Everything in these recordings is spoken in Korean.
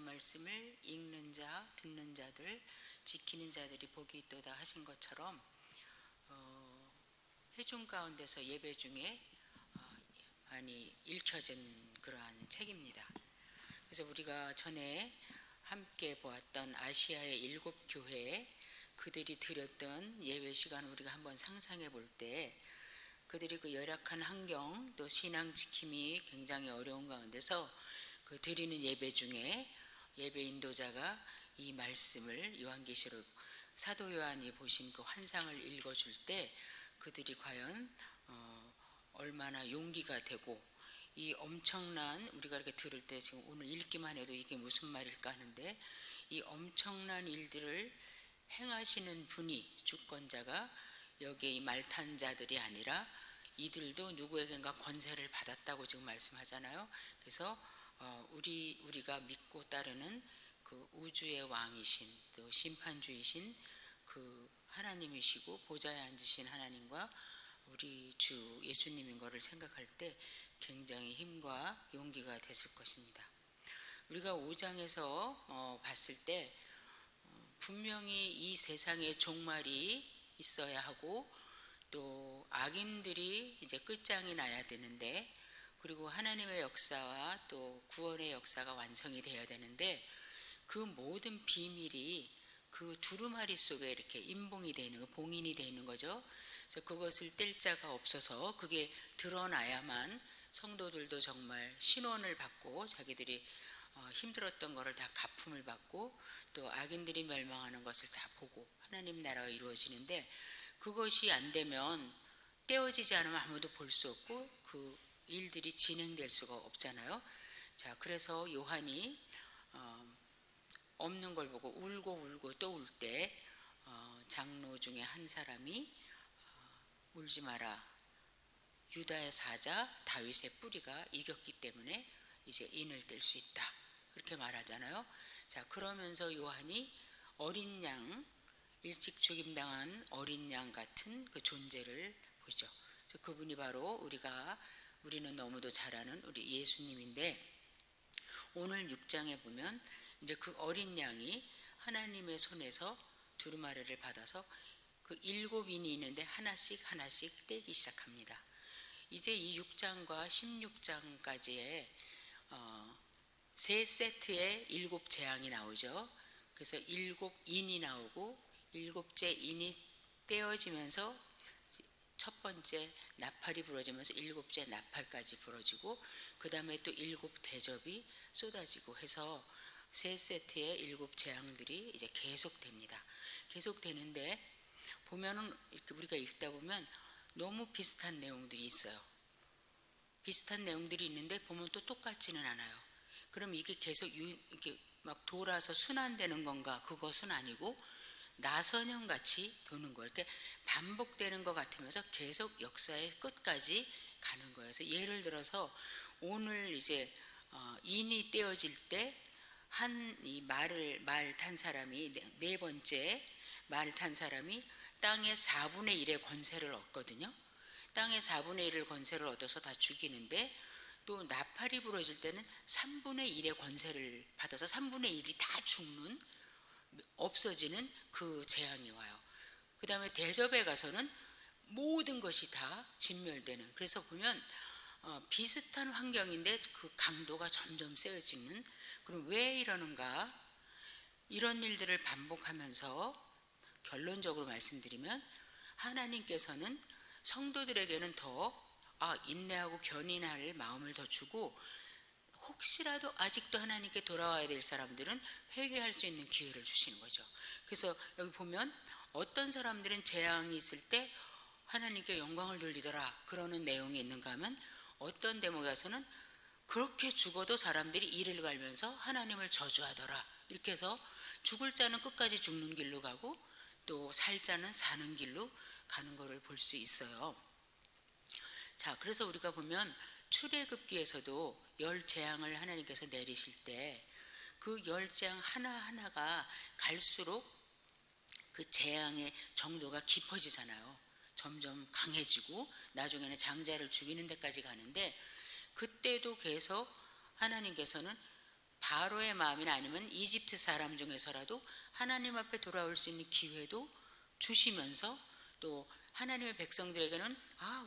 말씀을 읽는 자, 듣는 자들, 지키는 자들이 복이 있도다 하신 것처럼 회중 가운데서 예배 중에 많이 읽혀진 그러한 책입니다. 그래서 우리가 전에 함께 보았던 아시아의 7교회 그들이 드렸던 예배 시간 우리가 한번 상상해 볼 때 그들이 그 열악한 환경 또 신앙 지킴이 굉장히 어려운 가운데서 그 드리는 예배 중에 예배 인도자가 이 말씀을 요한계시록 사도 요한이 보신 그 환상을 읽어줄 때 그들이 과연 얼마나 용기가 되고 이 엄청난 우리가 이렇게 들을 때 지금 오늘 읽기만 해도 이게 무슨 말일까 하는데 이 엄청난 일들을 행하시는 분이 주권자가 여기에 이 말탄 자들이 아니라 이들도 누구에겐가 권세를 받았다고 지금 말씀하잖아요. 그래서 우리가 믿고 따르는 그 우주의 왕이신 또 심판주이신 그 하나님이시고 보좌에 앉으신 하나님과 우리 주 예수님인 것을 생각할 때 굉장히 힘과 용기가 됐을 것입니다. 우리가 5장에서 봤을 때 분명히 이 세상에 종말이 있어야 하고 또 악인들이 이제 끝장이 나야 되는데 그리고 하나님의 역사와 또 구원의 역사가 완성이 되어야 되는데 그 모든 비밀이 그 두루마리 속에 이렇게 인봉이 되어 있는 거, 봉인이 되어 있는 거죠. 그래서 그것을 뗄 자가 없어서 그게 드러나야만 성도들도 정말 신원을 받고 자기들이 힘들었던 것을 다 갚음을 받고 또 악인들이 멸망하는 것을 다 보고 하나님 나라가 이루어지는데 그것이 안 되면 떼어지지 않으면 아무도 볼 수 없고 그 일들이 진행될 수가 없잖아요. 자, 그래서 요한이 없는 걸 보고 울고 또 울 때 장로 중에 한 사람이 울지 마라. 유다의 사자 다윗의 뿌리가 이겼기 때문에 이제 인을 뗄 수 있다. 그렇게 말하잖아요. 자, 그러면서 요한이 어린 양, 일찍 죽임당한 어린 양 같은 그 존재를 보죠. 그래서 그분이 바로 우리는 너무도 잘 아는 우리 예수님인데 오늘 6장에 보면 이제 그 어린 양이 하나님의 손에서 두루마리를 받아서 그 7인이 있는데 하나씩 떼기 시작합니다. 이제 이 6장과 16장까지의 세 세트의 7재앙이 나오죠. 그래서 7인이 나오고 7째 인이 떼어지면서 첫 번째 나팔이 부러지면서 7째 나팔까지 부러지고 그 다음에 또 7대접이 쏟아지고 해서 세 세트의 7재앙들이 이제 계속됩니다. 계속되는데 보면은 이렇게 우리가 읽다 보면 너무 비슷한 내용들이 있어요. 비슷한 내용들이 있는데 보면 또 똑같지는 않아요. 그럼 이게 계속 이렇게 막 돌아서 순환되는 건가? 그것은 아니고 나선형같이 도는 거예요. 이렇게 반복되는 것 같으면서 계속 역사의 끝까지 가는 거예요. 그래서 예를 들어서 오늘 이제 인이 떼어질 때 이 말 탄 사람이 네 번째 말 탄 사람이 땅의 4분의 1의 권세를 얻거든요. 땅의 4분의 1을 권세를 얻어서 다 죽이는데 또 나팔이 부러질 때는 3분의 1의 권세를 받아서 3분의 1이 다 죽는 없어지는 그 재앙이 와요. 그 다음에 대접에 가서는 모든 것이 다 진멸되는 그래서 보면 비슷한 환경인데 그 강도가 점점 세워지는 그럼 왜 이러는가 이런 일들을 반복하면서 결론적으로 말씀드리면 하나님께서는 성도들에게는 더 인내하고 견인할 마음을 더 주고 혹시라도 아직도 하나님께 돌아와야 될 사람들은 회개할 수 있는 기회를 주시는 거죠. 그래서 여기 보면 어떤 사람들은 재앙이 있을 때 하나님께 영광을 돌리더라 그러는 내용이 있는가 하면 어떤 대목에 가서는 그렇게 죽어도 사람들이 이를 갈면서 하나님을 저주하더라 이렇게 해서 죽을 자는 끝까지 죽는 길로 가고 또 살 자는 사는 길로 가는 것을 볼 수 있어요. 자, 그래서 우리가 보면 출애굽기에서도 10재앙을 하나님께서 내리실 때 그 10재앙 하나하나가 갈수록 그 재앙의 정도가 깊어지잖아요. 점점 강해지고 나중에는 장자를 죽이는 데까지 가는데 그때도 계속 하나님께서는 바로의 마음이나 아니면 이집트 사람 중에서라도 하나님 앞에 돌아올 수 있는 기회도 주시면서, 또 하나님의 백성들에게는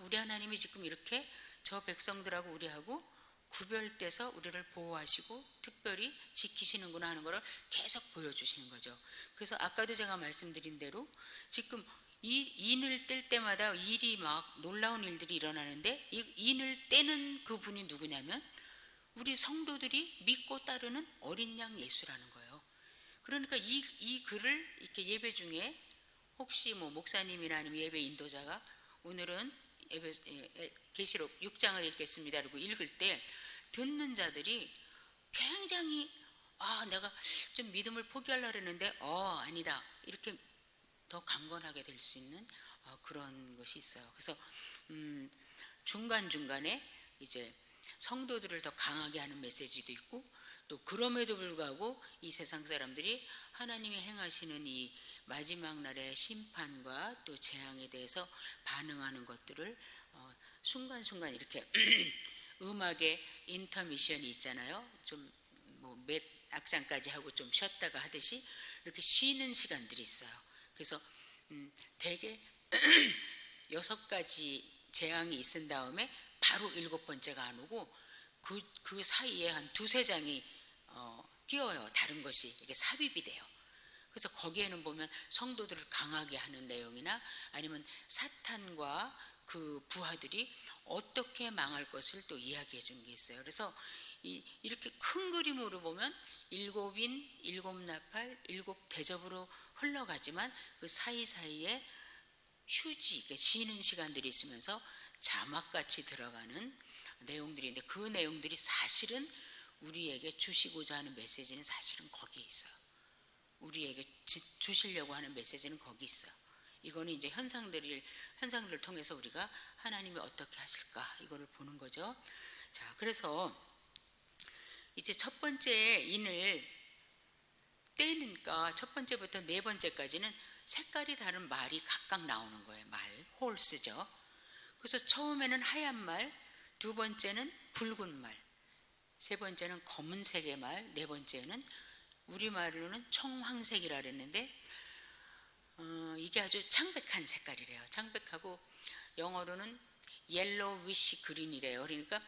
우리 하나님이 지금 이렇게 저 백성들하고 우리하고 구별돼서 우리를 보호하시고 특별히 지키시는구나 하는 것을 계속 보여주시는 거죠. 그래서 아까도 제가 말씀드린 대로 지금 이 인을 뗄 때마다 일이 막 놀라운 일들이 일어나는데, 이 인을 떼는 그분이 누구냐면 우리 성도들이 믿고 따르는 어린 양 예수라는 거예요. 그러니까 이 글을 이렇게 예배 중에 혹시 뭐 목사님이나 아니면 예배 인도자가 오늘은 계시록 6장을 읽겠습니다 그리고 읽을 때 듣는 자들이 굉장히 내가 좀 믿음을 포기하려고 했는데 아니다 이렇게 더 강건하게 될 수 있는 그런 것이 있어요. 그래서 중간중간에 이제 성도들을 더 강하게 하는 메시지도 있고, 또 그럼에도 불구하고 이 세상 사람들이 하나님이 행하시는 이 마지막 날의 심판과 또 재앙에 대해서 반응하는 것들을 순간순간 이렇게 음악의 인터미션이 있잖아요. 좀 뭐 몇 악장까지 하고 좀 쉬었다가 하듯이 이렇게 쉬는 시간들이 있어요. 그래서 대개 6가지 재앙이 있은 다음에 바로 7번째가 안 오고 그 사이에 한 2-3장이 끼어요. 다른 것이 이게 삽입이 돼요. 그래서 거기에는 보면 성도들을 강하게 하는 내용이나 아니면 사탄과 그 부하들이 어떻게 망할 것을 또 이야기해 준 게 있어요. 그래서 이렇게 큰 그림으로 보면 7인, 7나팔, 7대접으로 흘러가지만 그 사이사이에 휴지, 쉬는 시간들이 있으면서 자막같이 들어가는 내용들인데, 그 내용들이 사실은 우리에게 주시고자 하는 메시지는 사실은 거기에 있어요. 우리에게 주시려고 하는 메시지는 거기 있어요. 이거는 이제 현상들을 통해서 우리가 하나님이 어떻게 하실까 이거를 보는 거죠. 자, 그래서 이제 첫 번째 인을 떼니까 첫 번째부터 4번째까지는 색깔이 다른 말이 각각 나오는 거예요. 말, 홀스죠. 그래서 처음에는 하얀 말, 2번째는 붉은 말, 3번째는 검은색의 말, 4번째는 우리말로는 청황색이라 그랬는데 이게 아주 창백한 색깔이래요. 창백하고 영어로는 옐로우 위시 그린이래요. 그러니까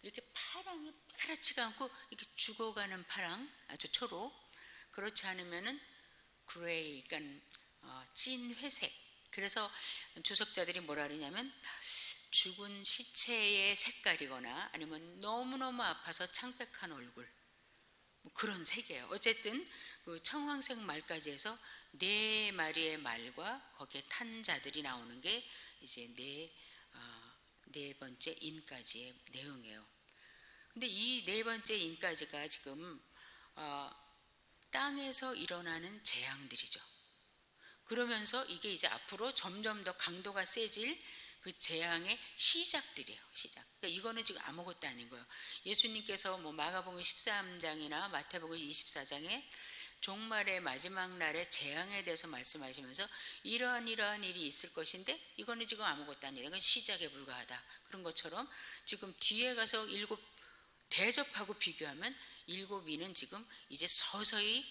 이렇게 파랑이 파랗지가 않고 이렇게 죽어가는 파랑, 아주 초록. 그렇지 않으면은 그레이, 그러니까 찐 회색. 그래서 주석자들이 뭐라 그러냐면 죽은 시체의 색깔이거나 아니면 너무너무 아파서 창백한 얼굴, 뭐 그런 색이에요. 어쨌든 그 청황색 말까지 해서 4마리의 말과 거기에 탄 자들이 나오는 게 이제 네 번째 인까지의 내용이에요. 근데 이 4번째 인까지가 지금 땅에서 일어나는 재앙들이죠. 그러면서 이게 이제 앞으로 점점 더 강도가 세질 그 재앙의 시작들이에요. 시작. 그러니까 이거는 지금 아무것도 아닌 거예요. 예수님께서 뭐 마가복음 13장이나 마태복음 24장에 종말의 마지막 날의 재앙에 대해서 말씀하시면서 이러한 일이 있을 것인데 이거는 지금 아무것도 아니다. 이건 시작에 불과하다. 그런 것처럼 지금 뒤에 가서 7 대접하고 비교하면 7위는 지금 이제 서서히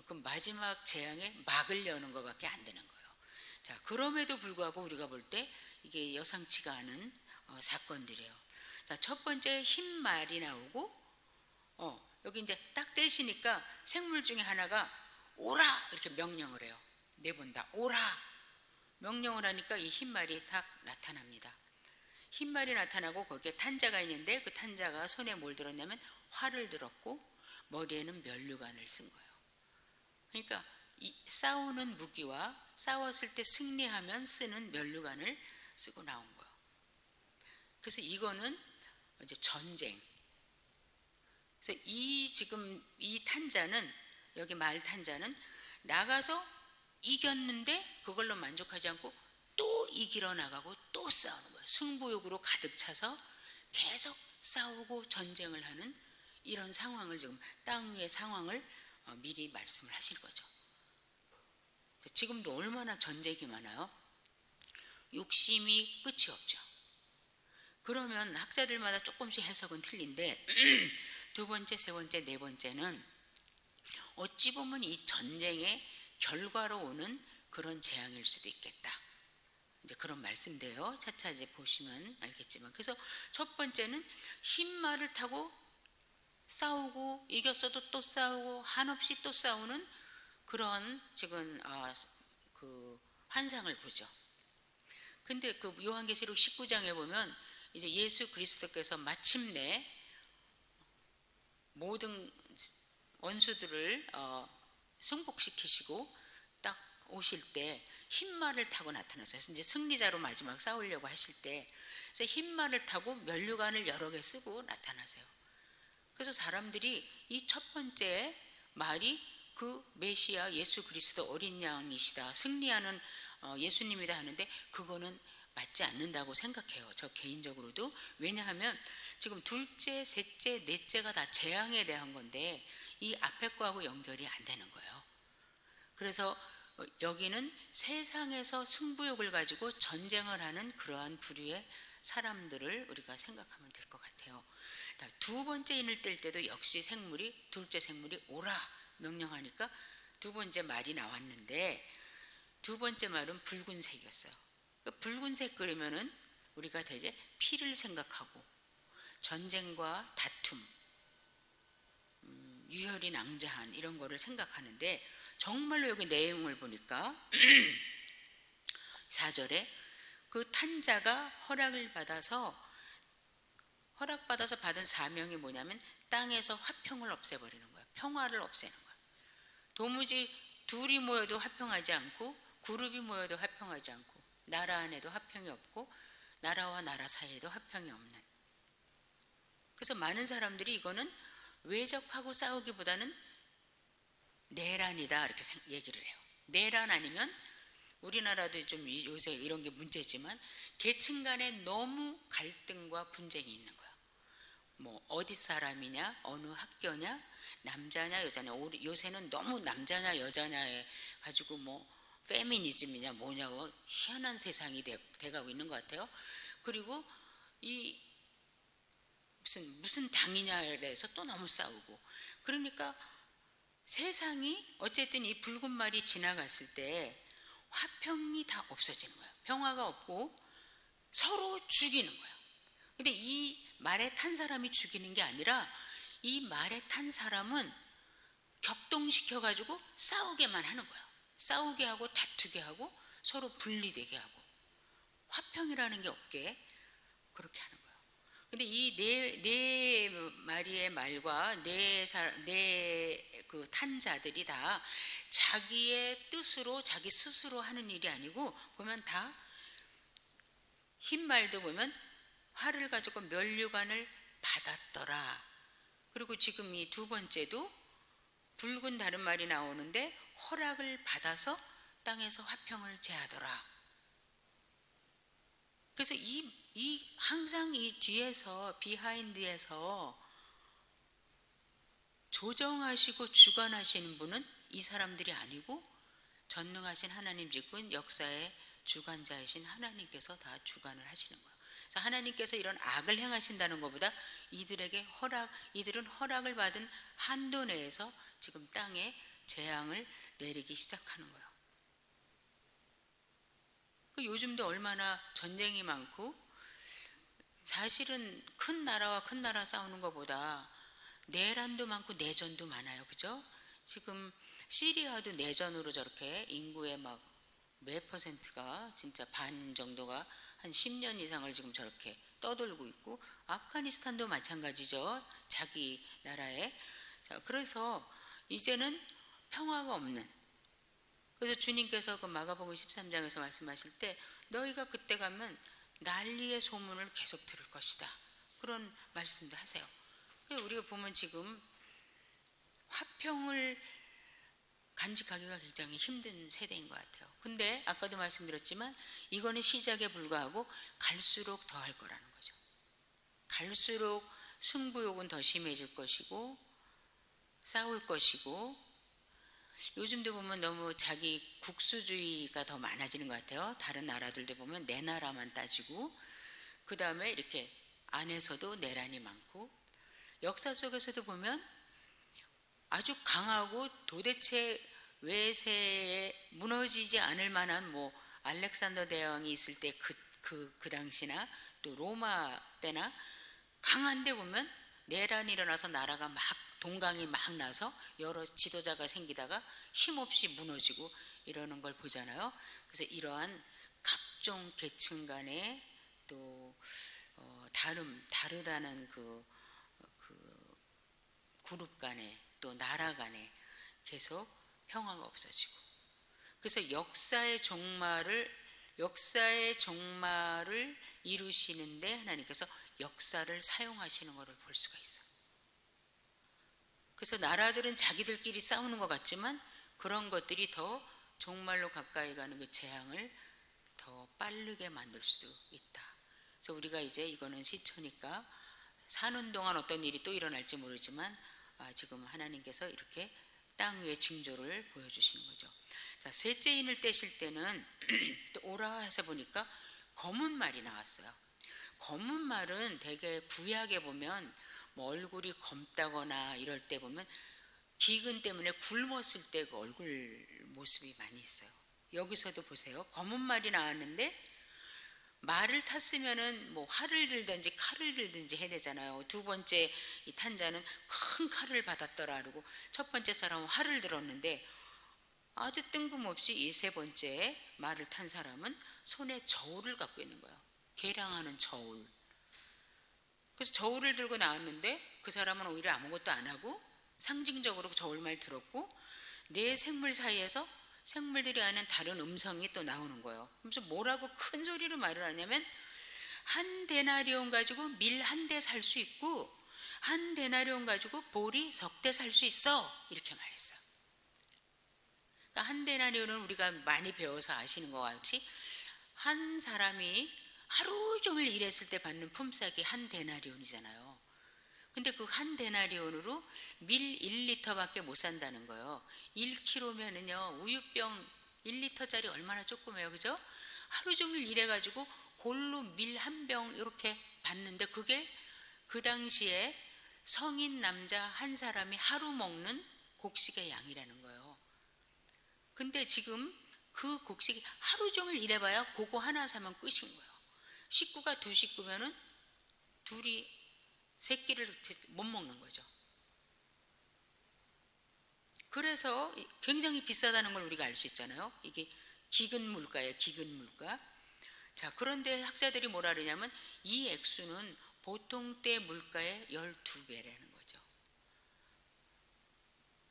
그 마지막 재앙에 막을 여는 것밖에 안 되는 거예요. 자, 그럼에도 불구하고 우리가 볼 때 이게 여상치가 않은 사건들이에요. 자, 첫 번째 흰 말이 나오고 여기 이제 딱 떼시니까 생물 중에 하나가 오라 이렇게 명령을 해요. 내본다. 오라 명령을 하니까 이 흰 말이 딱 나타납니다. 흰 말이 나타나고 거기에 탄자가 있는데 그 탄자가 손에 뭘 들었냐면 활을 들었고 머리에는 면류관을 쓴 거예요. 그러니까 이 싸우는 무기와 싸웠을 때 승리하면 쓰는 면류관을 쓰고 나온 거예요. 그래서 이거는 이제 전쟁. 그래서 지금 이 탄자는, 여기 말 탄자는 나가서 이겼는데 그걸로 만족하지 않고 또 이기러 나가고 또 싸우는 거예요. 승부욕으로 가득 차서 계속 싸우고 전쟁을 하는 이런 상황을, 지금 땅 위의 상황을 미리 말씀을 하실 거죠. 지금도 얼마나 전쟁이 많아요. 욕심이 끝이 없죠. 그러면 학자들마다 조금씩 해석은 틀린데 두 번째, 세 번째, 네 번째는 어찌 보면 이 전쟁의 결과로 오는 그런 재앙일 수도 있겠다. 이제 그런 말씀돼요. 차차 이제 보시면 알겠지만. 그래서 첫 번째는 흰말을 타고 싸우고 이겼어도 또 싸우고 한없이 또 싸우는 그런 지금 그 환상을 보죠. 근데 그 요한계시록 19장에 보면 이제 예수 그리스도께서 마침내 모든 원수들을 승복시키시고 딱 오실 때 흰말을 타고 나타났어요. 이제 승리자로 마지막 싸우려고 하실 때, 그래서 흰말을 타고 면류관을 여러 개 쓰고 나타나세요. 그래서 사람들이 이 첫 번째 말이 그 메시아 예수 그리스도 어린 양이시다, 승리하는 예수님이다 하는데 그거는 맞지 않는다고 생각해요. 저 개인적으로도. 왜냐하면 지금 둘째, 셋째, 넷째가 다 재앙에 대한 건데 이 앞에 거하고 연결이 안 되는 거예요. 그래서 여기는 세상에서 승부욕을 가지고 전쟁을 하는 그러한 부류의 사람들을 우리가 생각하면 될 것 같아요. 두 번째 인을 뗄 때도 역시 생물이, 둘째 생물이 오라 명령하니까 두 번째 말이 나왔는데 두 번째 말은 붉은색이었어요. 붉은색 그러면은 우리가 되게 피를 생각하고 전쟁과 다툼, 유혈이 낭자한 이런 거를 생각하는데 정말로 여기 내용을 보니까 4절에 그 탄자가 허락받아서 받은 사명이 뭐냐면 땅에서 화평을 없애버리는 거예요. 평화를 없애는 거예요. 도무지 둘이 모여도 화평하지 않고 그룹이 모여도 화평하지 않고 나라 안에도 화평이 없고 나라와 나라 사이에도 화평이 없는. 그래서 많은 사람들이 이거는 외적하고 싸우기보다는 내란이다 이렇게 얘기를 해요. 내란 아니면 우리나라도 좀 요새 이런 게 문제지만 계층 간에 너무 갈등과 분쟁이 있는 거야. 뭐 어디 사람이냐, 어느 학교냐, 남자냐 여자냐. 요새는 너무 남자냐 여자냐에 가지고 뭐 페미니즘이냐 뭐냐고 희한한 세상이 돼가고 있는 것 같아요. 그리고 이 무슨 당이냐에 대해서 또 너무 싸우고. 그러니까 세상이 어쨌든 이 붉은 말이 지나갔을 때 화평이 다 없어지는 거예요. 평화가 없고 서로 죽이는 거예요. 근데 이 말에 탄 사람이 죽이는 게 아니라 이 말에 탄 사람은 격동시켜 가지고 싸우게만 하는 거예요. 싸우게 하고 다투게 하고 서로 분리되게 하고 화평이라는 게 없게 그렇게 하는 거예요. 근데 이 네 마리의 말과 그 탄자들이 다 자기의 뜻으로 자기 스스로 하는 일이 아니고 보면 다 흰 말도 보면 화를 가지고 면류관을 받았더라. 그리고 지금 이 두 번째도 붉은 다른 말이 나오는데 허락을 받아서 땅에서 화평을 제하더라. 그래서 항상 이 뒤에서 비하인드에서 조정하시고 주관하시는 분은 이 사람들이 아니고 전능하신 하나님 지금 역사의 주관자이신 하나님께서 다 주관을 하시는 거예요. 그래서 하나님께서 이런 악을 행하신다는 것보다 이들은 허락을 받은 한도 내에서 지금 땅에 재앙을 내리기 시작하는 거예요. 요즘도 얼마나 전쟁이 많고 사실은 큰 나라와 큰 나라 싸우는 것보다 내란도 많고 내전도 많아요. 그죠? 지금 시리아도 내전으로 저렇게 인구의 막 몇 퍼센트가 진짜 반 정도가 한 10년 이상을 지금 저렇게 떠돌고 있고 아프가니스탄도 마찬가지죠. 자기 나라에. 자, 그래서 이제는 평화가 없는. 그래서 주님께서 그 마가복음 13장에서 말씀하실 때 너희가 그때 가면 난리의 소문을 계속 들을 것이다. 그런 말씀도 하세요. 우리가 보면 지금 화평을 간직하기가 굉장히 힘든 세대인 것 같아요. 근데 아까도 말씀드렸지만 이거는 시작에 불과하고 갈수록 더 할 거라는 거죠. 갈수록 승부욕은 더 심해질 것이고 싸울 것이고 요즘도 보면 너무 자기 국수주의가 더 많아지는 것 같아요. 다른 나라들도 보면 내 나라만 따지고 그 다음에 이렇게 안에서도 내란이 많고 역사 속에서도 보면 아주 강하고 도대체 외세에 무너지지 않을 만한 뭐 알렉산더 대왕이 있을 때 그 당시나 또 로마 때나 강한데 보면 내란이 일어나서 나라가 막 동강이 막 나서 여러 지도자가 생기다가 힘없이 무너지고 이러는 걸 보잖아요. 그래서 이러한 각종 계층 간의 또 다르다는 그 그룹 간에 또 나라 간에 계속 평화가 없어지고, 그래서 역사의 종말을 이루시는데 하나님께서 역사를 사용하시는 것을 볼 수가 있어. 그래서 나라들은 자기들끼리 싸우는 것 같지만 그런 것들이 더 종말로 가까이 가는 그 재앙을 더 빠르게 만들 수도 있다. 그래서 우리가 이제 이거는 시초니까 사는 동안 어떤 일이 또 일어날지 모르지만 지금 하나님께서 이렇게 땅 위의 징조를 보여주시는 거죠. 자, 셋째 인을 떼실 때는 또 오라 해서 보니까 검은 말이 나왔어요. 검은 말은 되게 구약에 보면 뭐 얼굴이 검다거나 이럴 때 보면 기근 때문에 굶었을 때 그 얼굴 모습이 많이 있어요. 여기서도 보세요. 검은 말이 나왔는데 말을 탔으면은 뭐 활을 들든지 칼을 들든지 해야 되잖아요. 두 번째 이 탄자는 큰 칼을 받았더라 그러고 첫 번째 사람은 활을 들었는데 아주 뜬금없이 이 세 번째 말을 탄 사람은 손에 저울을 갖고 있는 거예요. 계량하는 저울. 그래서 저울을 들고 나왔는데 그 사람은 오히려 아무것도 안 하고 상징적으로 저울말 들었고 네 생물 사이에서 생물들이 하는 다른 음성이 또 나오는 거예요. 그래서 뭐라고 큰 소리로 말을 하냐면 한 데나리온 가지고 밀 한 대 살 수 있고 한 데나리온 가지고 보리 석 대 살 수 있어, 이렇게 말했어요. 그러니까 한 데나리온은 우리가 많이 배워서 아시는 것 같이 한 사람이 하루 종일 일했을 때 받는 품삯이 한 데나리온이잖아요. 근데 그 한 데나리온으로 밀 1리터밖에 못 산다는 거예요. 1kg면은요 우유병 1리터짜리 얼마나 조그매요, 그죠? 하루 종일 일해가지고 골로 밀 한 병 이렇게 받는데 그게 그 당시에 성인 남자 한 사람이 하루 먹는 곡식의 양이라는 거예요. 근데 지금 그 곡식이 하루 종일 일해봐야 그거 하나 사면 끝인 거예요. 식구가 두 식구면은 둘이 세 끼를 못 먹는 거죠. 그래서 굉장히 비싸다는 걸 우리가 알 수 있잖아요. 이게 기근 물가예요, 기근 물가. 자, 그런데 학자들이 뭐라 그러냐면 이 액수는 보통 때 물가의 12배라는 거죠.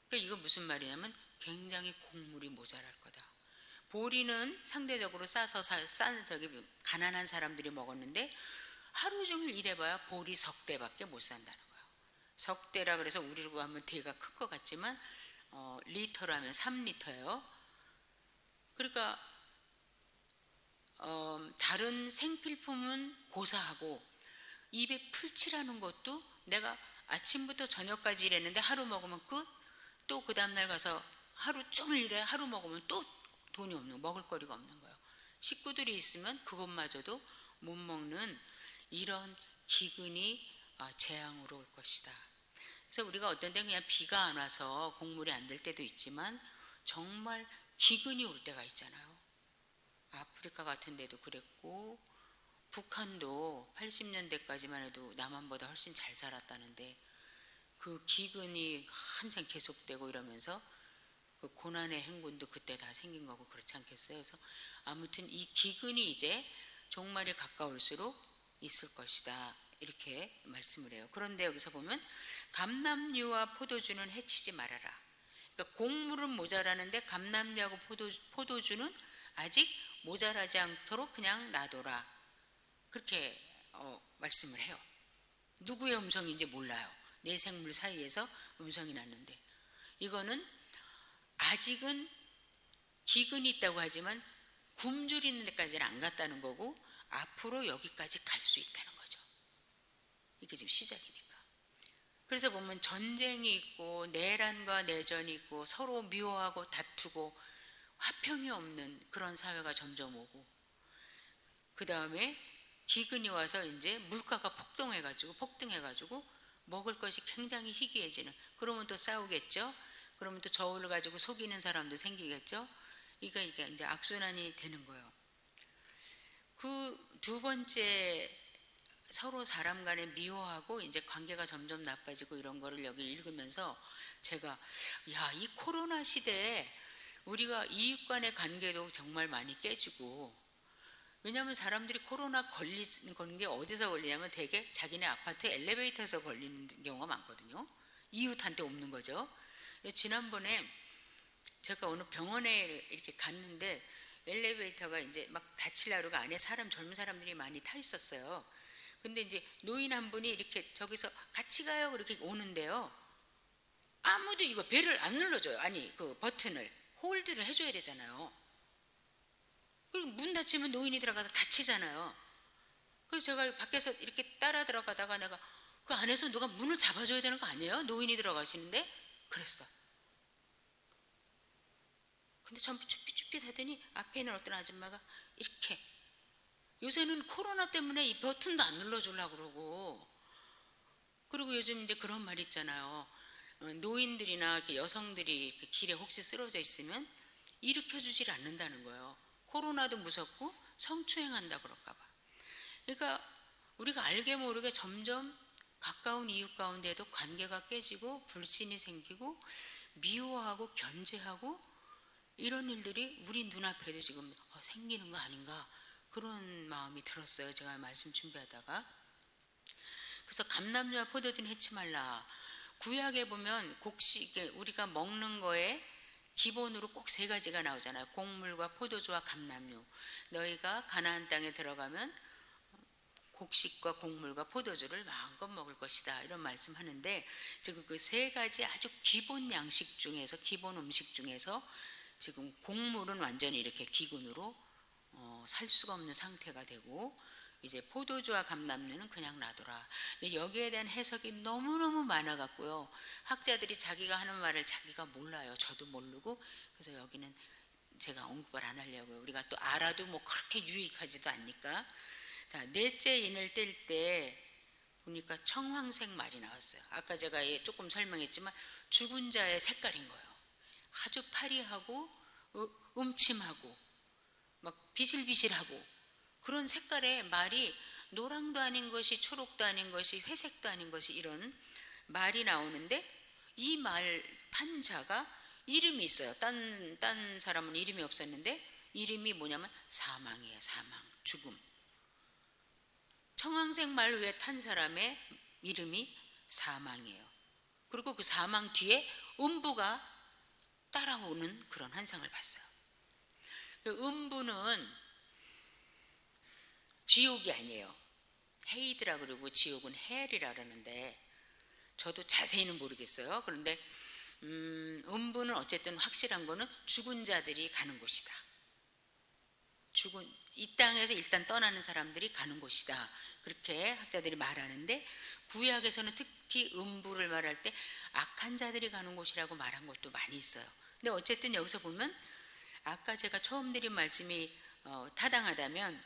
그러니까 이거 무슨 말이냐면 굉장히 곡물이 모자랄 거다. 보리는 상대적으로 싸서 싼 가난한 사람들이 먹었는데 하루 종일 일해봐야 보리 석 대밖에 못 산다는 거예요. 석 대라 그래서 우리로 하면 대가 클 것 같지만 리터로 하면 3리터예요. 그러니까 다른 생필품은 고사하고 입에 풀칠하는 것도 내가 아침부터 저녁까지 일했는데 하루 먹으면 끝, 또 그 다음날 가서 하루 종일 일해 하루 먹으면 또 돈이 없는, 먹을거리가 없는 거예요. 식구들이 있으면 그것마저도 못 먹는 이런 기근이 재앙으로 올 것이다. 그래서 우리가 어떤 때는 그냥 비가 안 와서 곡물이 안 될 때도 있지만 정말 기근이 올 때가 있잖아요. 아프리카 같은 데도 그랬고 북한도 80년대까지만 해도 남한보다 훨씬 잘 살았다는데 그 기근이 한참 계속되고 이러면서 그 고난의 행군도 그때 다 생긴 거고 그렇지 않겠어요? 그래서 아무튼 이 기근이 이제 종말이 가까울수록 있을 것이다, 이렇게 말씀을 해요. 그런데 여기서 보면 감람류와 포도주는 해치지 말아라. 그러니까 곡물은 모자라는데 감람류하고 포도주는 아직 모자라지 않도록 그냥 놔둬라, 그렇게 말씀을 해요. 누구의 음성인지 몰라요. 네 생물 사이에서 음성이 났는데 이거는 아직은 기근이 있다고 하지만 굶주리는 데까지는 안 갔다는 거고 앞으로 여기까지 갈 수 있다는 거죠. 이게 지금 시작이니까. 그래서 보면 전쟁이 있고 내란과 내전이 있고 서로 미워하고 다투고 화평이 없는 그런 사회가 점점 오고 그 다음에 기근이 와서 이제 물가가 폭등해가지고 먹을 것이 굉장히 희귀해지는. 그러면 또 싸우겠죠. 그러면 또 저울을 가지고 속이는 사람도 생기겠죠. 이게 이제 악순환이 되는 거예요. 그 두 번째, 서로 사람 간에 미워하고 이제 관계가 점점 나빠지고 이런 거를 여기 읽으면서 제가 이 코로나 시대에 우리가 이웃 간의 관계도 정말 많이 깨지고, 왜냐하면 사람들이 코로나 걸리는 게 어디서 걸리냐면 대개 자기네 아파트 엘리베이터에서 걸리는 경우가 많거든요. 이웃한테 없는 거죠. 지난번에 제가 어느 병원에 이렇게 갔는데 엘리베이터가 이제 막 닫히려고 안에 젊은 사람들이 많이 타 있었어요. 근데 이제 노인 한 분이 이렇게 저기서 같이 가요 그렇게 오는데요, 아무도 이거 벨을 안 눌러줘요. 아니 그 버튼을 홀드를 해줘야 되잖아요. 그리고 문 닫히면 노인이 들어가서 다치잖아요. 그래서 제가 밖에서 이렇게 따라 들어가다가 내가 그 안에서 누가 문을 잡아줘야 되는 거 아니에요? 노인이 들어가시는데 그랬어. 근데 전부 쭈삣쭈삣 하더니 앞에 있는 어떤 아줌마가 이렇게, 요새는 코로나 때문에 이 버튼도 안 눌러주려고 그러고, 그리고 요즘 이제 그런 말 있잖아요. 노인들이나 이렇게 여성들이 이렇게 길에 혹시 쓰러져 있으면 일으켜주질 않는다는 거예요. 코로나도 무섭고 성추행한다 그럴까 봐. 그러니까 우리가 알게 모르게 점점 가까운 이웃 가운데에도 관계가 깨지고 불신이 생기고 미워하고 견제하고 이런 일들이 우리 눈앞에도 지금 생기는 거 아닌가, 그런 마음이 들었어요. 제가 말씀 준비하다가. 그래서 감람류와 포도주는 해치 말라. 구약에 보면 곡식, 우리가 먹는 거에 기본으로 꼭 세 가지가 나오잖아요. 곡물과 포도주와 감람류. 너희가 가나안 땅에 들어가면 곡식과 곡물과 포도주를 마음껏 먹을 것이다, 이런 말씀하는데, 지금 그 세 가지 아주 기본 양식 중에서, 기본 음식 중에서 지금 곡물은 완전히 이렇게 기근으로 살 수가 없는 상태가 되고, 이제 포도주와 감람류는 그냥 놔둬라. 근데 여기에 대한 해석이 너무너무 많아갖고요, 학자들이 자기가 하는 말을 자기가 몰라요. 저도 모르고. 그래서 여기는 제가 언급을 안 하려고요. 우리가 또 알아도 뭐 그렇게 유익하지도 않으니까. 자, 넷째 인을 뗄 때 보니까 청황색 말이 나왔어요. 아까 제가 조금 설명했지만 죽은 자의 색깔인 거예요. 아주 파리하고 음침하고 막 비실비실하고 그런 색깔의 말이, 노랑도 아닌 것이 초록도 아닌 것이 회색도 아닌 것이, 이런 말이 나오는데, 이 말 탄 자가 이름이 있어요. 딴 사람은 이름이 없었는데 이름이 뭐냐면 사망이에요. 사망, 죽음. 청황색 말 위에 탄 사람의 이름이 사망이에요. 그리고 그 사망 뒤에 음부가 따라오는 그런 환상을 봤어요. 그 음부는 지옥이 아니에요. 헤이드라 그러고 지옥은 헬이라 그러는데 저도 자세히는 모르겠어요. 그런데 음부는 어쨌든 확실한 거는 죽은 자들이 가는 곳이다. 이 땅에서 일단 떠나는 사람들이 가는 곳이다, 그렇게 학자들이 말하는데, 구약에서는 특히 음부를 말할 때 악한 자들이 가는 곳이라고 말한 것도 많이 있어요. 근데 어쨌든 여기서 보면 아까 제가 처음 드린 말씀이 타당하다면,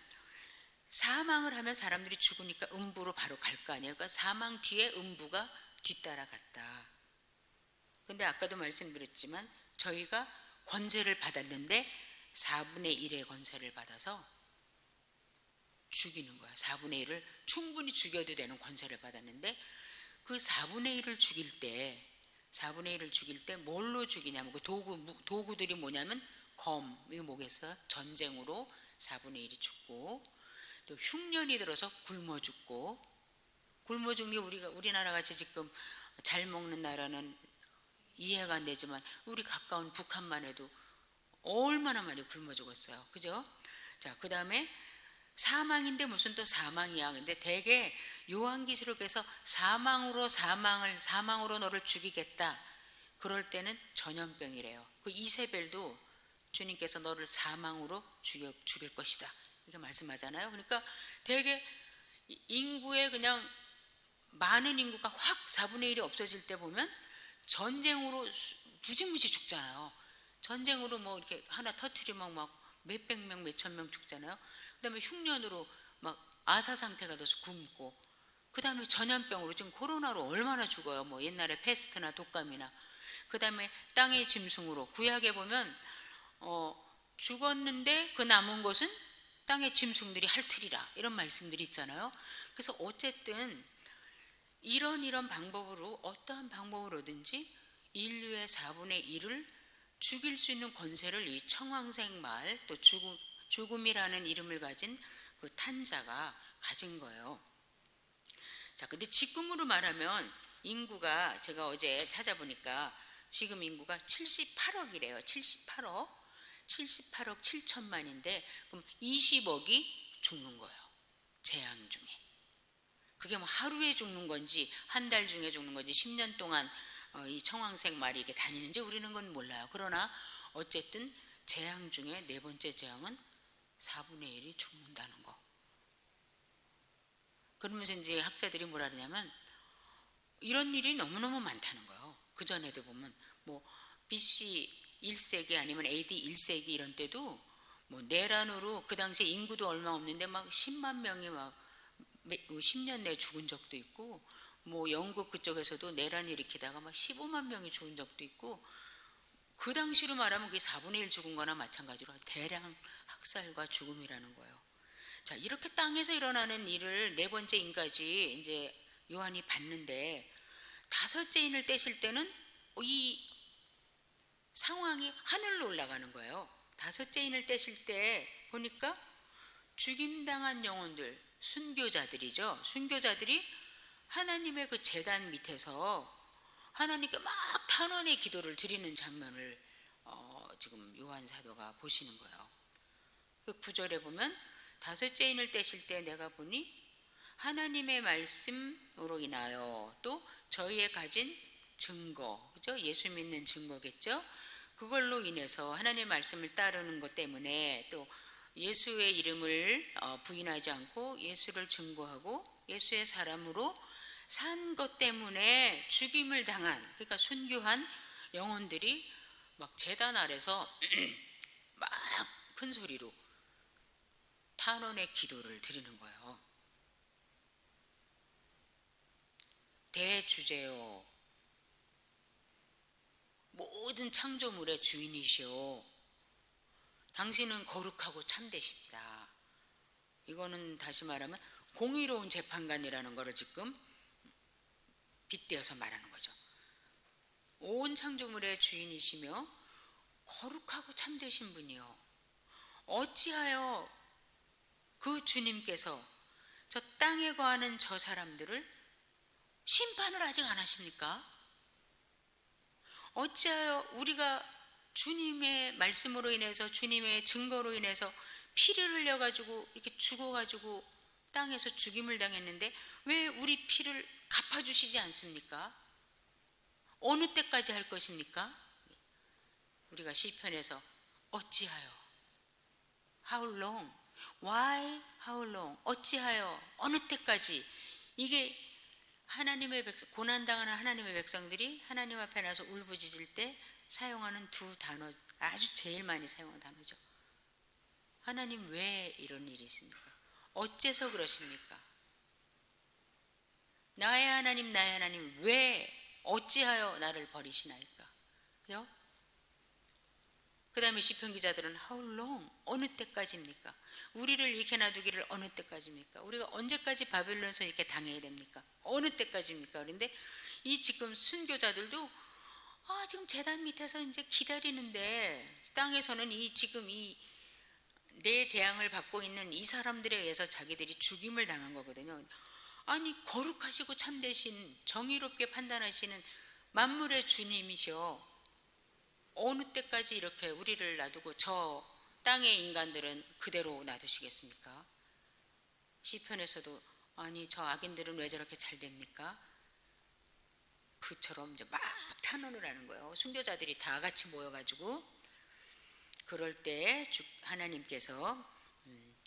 사망을 하면 사람들이 죽으니까 음부로 바로 갈 거 아니에요. 그러니까 사망 뒤에 음부가 뒤따라갔다. 근데 아까도 말씀드렸지만 저희가 권세를 받았는데 4분의 1의 권세를 받아서 죽이는 거야. 4분의 1을 충분히 죽여도 되는 권세를 받았는데, 그 4분의 1을 죽일 때 뭘로 죽이냐면, 그 도구들이 뭐냐면 검, 이거 뭐겠어요? 전쟁으로 4분의 1이 죽고, 또 흉년이 들어서 굶어 죽고, 굶어 죽는 게 우리나라 같이 지금 잘 먹는 나라는 이해가 안 되지만 우리 가까운 북한만 해도 얼마나 많이 굶어 죽었어요. 그죠? 자, 그 다음에 사망인데 무슨 또 사망이야. 근데 대개 요한계시록에서 사망으로 너를 죽이겠다, 그럴 때는 전염병이래요. 그 이세벨도 주님께서 너를 사망으로 죽일 것이다, 이렇게 말씀하잖아요. 그러니까 대개 인구의 그냥 많은 인구가 확 4분의 1이 없어질 때 보면 전쟁으로 무지무지 죽잖아요. 전쟁으로 뭐 이렇게 하나 터트리면 막 몇백 명, 몇천 명 죽잖아요. 그다음에 흉년으로 막 아사 상태가 돼서 굶고, 그 다음에 전염병으로 지금 코로나로 얼마나 죽어요. 뭐 옛날에 패스트나 독감이나. 그 다음에 땅의 짐승으로 구약에 보면 죽었는데 그 남은 것은 땅의 짐승들이 핥으리라 이런 말씀들이 있잖아요. 그래서 어쨌든 이런 방법으로 어떠한 방법으로든지 인류의 4분의 1을 죽일 수 있는 권세를 이 청황색 말 또 죽음이라는 이름을 가진 그 탄자가 가진 거예요. 자, 근데 지금으로 말하면 인구가 제가 어제 찾아보니까 지금 인구가 78억이래요. 78억 7천만인데 그럼 20억이 죽는 거예요. 재앙 중에. 그게 뭐 하루에 죽는 건지 한 달 중에 죽는 건지 10년 동안 이 청황색 말이 이렇게 다니는지 우리는 건 몰라요. 그러나 어쨌든 재앙 중에 네 번째 재앙은 4분의 1이 죽는다는 거. 그러면서 이제 학자들이 뭐라 그러냐면 이런 일이 너무너무 많다는 거예요. 그 전에도 보면 뭐 BC 1세기 아니면 AD 1세기 이런 때도 뭐 내란으로 그 당시에 인구도 얼마 없는데 막 10만 명이 막 10년 내에 죽은 적도 있고, 뭐 영국 그쪽에서도 내란 일으키다가 막 15만 명이 죽은 적도 있고, 그 당시로 말하면 그게 4분의 1 죽은 거나 마찬가지로 대량 학살과 죽음이라는 거예요. 자, 이렇게 땅에서 일어나는 일을 네 번째 인까지 이제 요한이 봤는데, 다섯째 인을 떼실 때는 이 상황이 하늘로 올라가는 거예요. 다섯째 인을 떼실 때 보니까 죽임당한 영혼들, 순교자들이죠. 순교자들이 하나님의 그 제단 밑에서 하나님께 막 탄원의 기도를 드리는 장면을 지금 요한 사도가 보시는 거예요. 그 9절에 보면 다섯째 인을 떼실 때 내가 보니 하나님의 말씀으로 인하여 또 저희의 가진 증거, 그죠? 예수 믿는 증거겠죠? 그걸로 인해서 하나님의 말씀을 따르는 것 때문에 또 예수의 이름을 부인하지 않고 예수를 증거하고 예수의 사람으로 산 것 때문에 죽임을 당한, 그러니까 순교한 영혼들이 막 제단 아래서 막 큰 소리로 탄원의 기도를 드리는 거예요. 대주제요, 모든 창조물의 주인이시오, 당신은 거룩하고 참되십니다. 이거는 다시 말하면 공의로운 재판관이라는 것을 지금 빗대어서 말하는 거죠. 온 창조물의 주인이시며 거룩하고 참되신 분이요, 어찌하여 그 주님께서 저 땅에 거하는 저 사람들을 심판을 아직 안 하십니까? 어찌하여 우리가 주님의 말씀으로 인해서 주님의 증거로 인해서 피를 흘려가지고 이렇게 죽어가지고 땅에서 죽임을 당했는데 왜 우리 피를 갚아주시지 않습니까? 어느 때까지 할 것입니까? 우리가 시편에서 어찌하여, how long, why, how long, 어찌하여, 어느 때까지, 이게 하나님의 고난당하는 하나님의 백성들이 하나님 앞에 나서 울부짖을 때 사용하는 두 단어, 아주 제일 많이 사용하는 단어죠. 하나님 왜 이런 일이 있습니까? 어째서 그러십니까? 나의 하나님, 나의 하나님 왜, 어찌하여 나를 버리시나이까? 그죠? 그 다음에 시편 기자들은 how long, 어느 때까지입니까? 우리를 이렇게 놔두기를 어느 때까지입니까? 우리가 언제까지 바벨론에서 이렇게 당해야 됩니까? 어느 때까지입니까? 그런데 이 지금 순교자들도 지금 제단 밑에서 이제 기다리는데, 땅에서는 지금 내 재앙을 받고 있는 이 사람들에 의해서 자기들이 죽임을 당한 거거든요. 아니, 거룩하시고 참되신, 정의롭게 판단하시는 만물의 주님이셔, 어느 때까지 이렇게 우리를 놔두고 저 땅의 인간들은 그대로 놔두시겠습니까? 시편에서도 아니 저 악인들은 왜 저렇게 잘 됩니까? 그처럼 이제 막 탄원을 하는 거예요. 순교자들이 다 같이 모여가지고. 그럴 때 하나님께서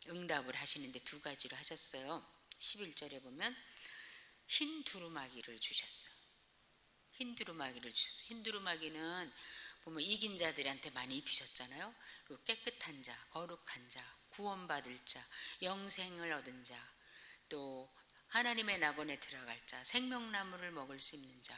응답을 하시는데 두 가지로 하셨어요. 11절에 보면 흰 두루마기를 주셨어요. 흰 두루마기를 주셨어요. 흰 두루마기는 보면 이긴 자들한테 많이 입히셨잖아요. 그리고 깨끗한 자, 거룩한 자, 구원받을 자, 영생을 얻은 자, 또 하나님의 낙원에 들어갈 자, 생명나무를 먹을 수 있는 자,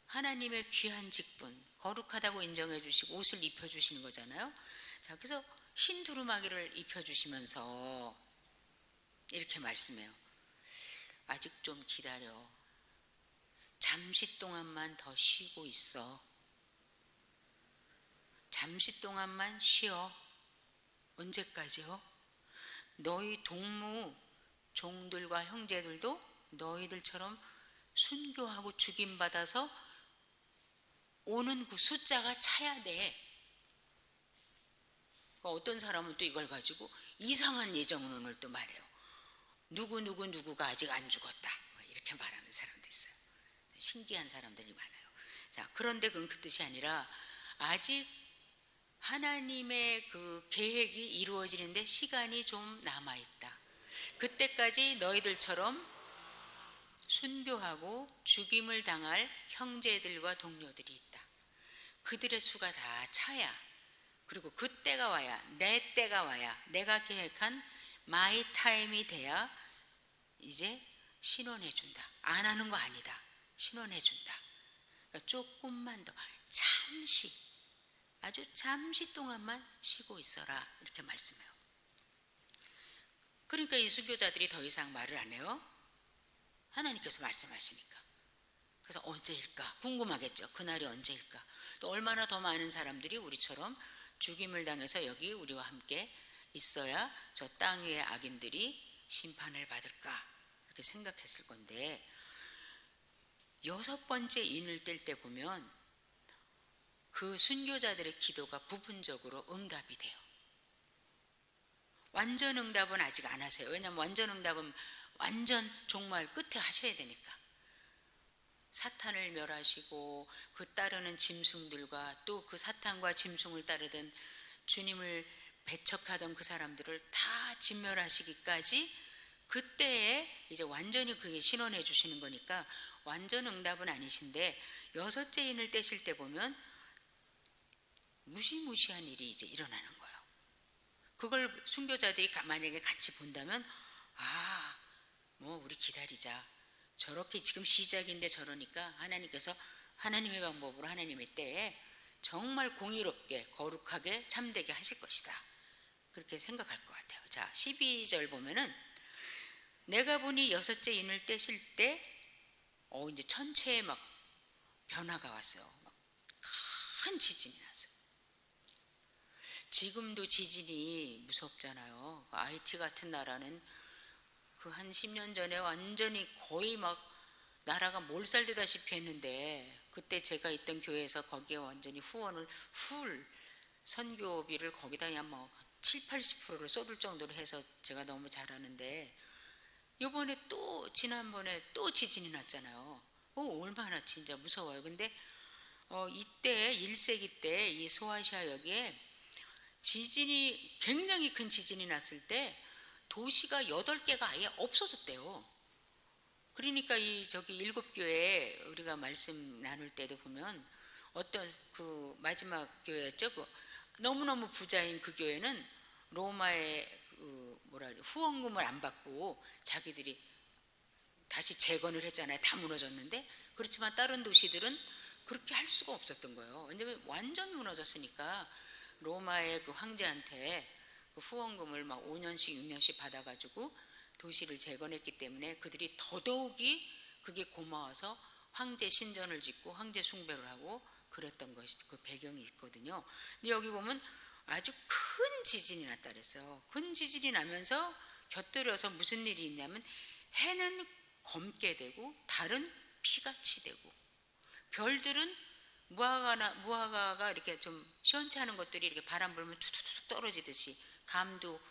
하나님의 귀한 직분, 거룩하다고 인정해 주시고 옷을 입혀 주시는 거잖아요. 자, 그래서 흰 두루마기를 입혀 주시면서 이렇게 말씀해요. 아직 좀 기다려. 잠시 동안만 더 쉬고 있어. 잠시 동안만 쉬어. 언제까지요? 너희 동무 종들과 형제들도 너희들처럼 순교하고 죽임받아서 오는 그 숫자가 차야 돼. 어떤 사람은 또 이걸 가지고 이상한 예정론을 또 말해요. 누구가 아직 안 죽었다, 이렇게 말하는 사람도 있어요. 신기한 사람들이 많아요. 자, 그런데 그건 그 뜻이 아니라 아직 하나님의 그 계획이 이루어지는데 시간이 좀 남아있다. 그때까지 너희들처럼 순교하고 죽임을 당할 형제들과 동료들이 있다. 그들의 수가 다 차야. 그리고 그때가 와야, 내 때가 와야, 내가 계획한 마이 타임이 돼야 이제 신원해 준다. 안 하는 거 아니다. 신원해 준다. 그러니까 조금만 더, 잠시, 아주 잠시 동안만 쉬고 있어라, 이렇게 말씀해요. 그러니까 이 순교자들이 더 이상 말을 안 해요. 하나님께서 말씀하시니까. 그래서 언제일까 궁금하겠죠. 그날이 언제일까. 또 얼마나 더 많은 사람들이 우리처럼 죽임을 당해서 여기 우리와 함께 있어야 저 땅 위의 악인들이 심판을 받을까, 이렇게 생각했을 건데, 6번째 인을 뗄 때 보면 그 순교자들의 기도가 부분적으로 응답이 돼요. 완전 응답은 아직 안 하세요. 왜냐하면 완전 응답은 완전 종말 끝에 하셔야 되니까. 사탄을 멸하시고 그 따르는 짐승들과 또 그 사탄과 짐승을 따르던 주님을 배척하던 그 사람들을 다 진멸하시기까지, 그때에 이제 완전히 그게 신원해 주시는 거니까 완전 응답은 아니신데, 6째 인을 떼실 때 보면 무시무시한 일이 이제 일어나는 거예요. 그걸 순교자들이 만약에 같이 본다면, 아, 뭐 우리 기다리자. 저렇게 지금 시작인데 저러니까 하나님께서 하나님의 방법으로 하나님의 때에 정말 공의롭게 거룩하게 참되게 하실 것이다, 그렇게 생각할 것 같아요. 자, 12절 보면은, 내가 보니 6째 인을 떼실 때 이제 천체에 막 변화가 왔어요. 막 큰 지진이 났어요. 지금도 지진이 무섭잖아요. IT 같은 나라는 그 한 10년 전에 완전히 거의 막 나라가 몰살되다시피 했는데, 그때 제가 있던 교회에서 거기에 완전히 후원을 선교비를 거기다 그냥 뭐 70-80%를 쏟을 정도로 해서 제가 너무 잘하는데, 요번에 또 지난번에 또 지진이 났잖아요. 얼마나 진짜 무서워요. 근데 이때 1세기 때 이 소아시아역에 지진이, 굉장히 큰 지진이 났을 때 도시가 8개가 아예 없어졌대요. 그러니까 이 저기 7교회 우리가 말씀 나눌 때도 보면, 어떤 그 마지막 교회였죠. 그 너무너무 부자인 그 교회는 로마의 그 후원금을 안 받고 자기들이 다시 재건을 했잖아요. 다 무너졌는데. 그렇지만 다른 도시들은 그렇게 할 수가 없었던 거예요. 왜냐면 완전 무너졌으니까 로마의 그 황제한테 그 후원금을 막 5년씩 6년씩 받아가지고 도시를 재건했기 때문에 그들이 더더욱이 그게 고마워서 황제 신전을 짓고 황제 숭배를 하고 그랬던 것이 그 배경이 있거든요. 근데 여기 보면 아주 큰 지진이 났다 그랬어요. 큰 지진이 나면서 곁들여서 무슨 일이 있냐면, 해는 검게 되고 달은 피같이 되고, 별들은 무화과가 이렇게 좀 시원찮은 것들이 이렇게 바람 불면 툭툭툭 떨어지듯이, 감도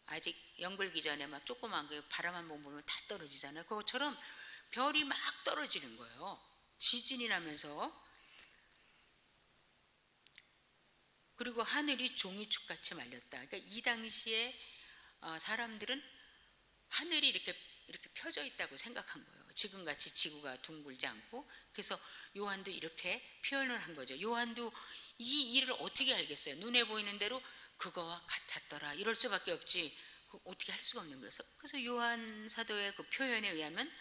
아직 연글기 전에 막 조그만 게 바람 한 번 불면 다 떨어지잖아요. 그것처럼 별이 막 떨어지는 거예요. 지진이 나면서. 그리고 하늘이 종이축같이 말렸다. 그러니까 이 당시에 사람들은 하늘이 이렇게 펴져 있다고 생각한 거예요. 지금같이 지구가 둥글지 않고. 그래서 요한도 이렇게 표현을 한 거죠. 요한도 이 일을 어떻게 알겠어요? 눈에 보이는 대로 그거와 같았더라, 이럴 수밖에 없지. 어떻게 할 수가 없는 거예요. 그래서 요한 사도의 그 표현에 의하면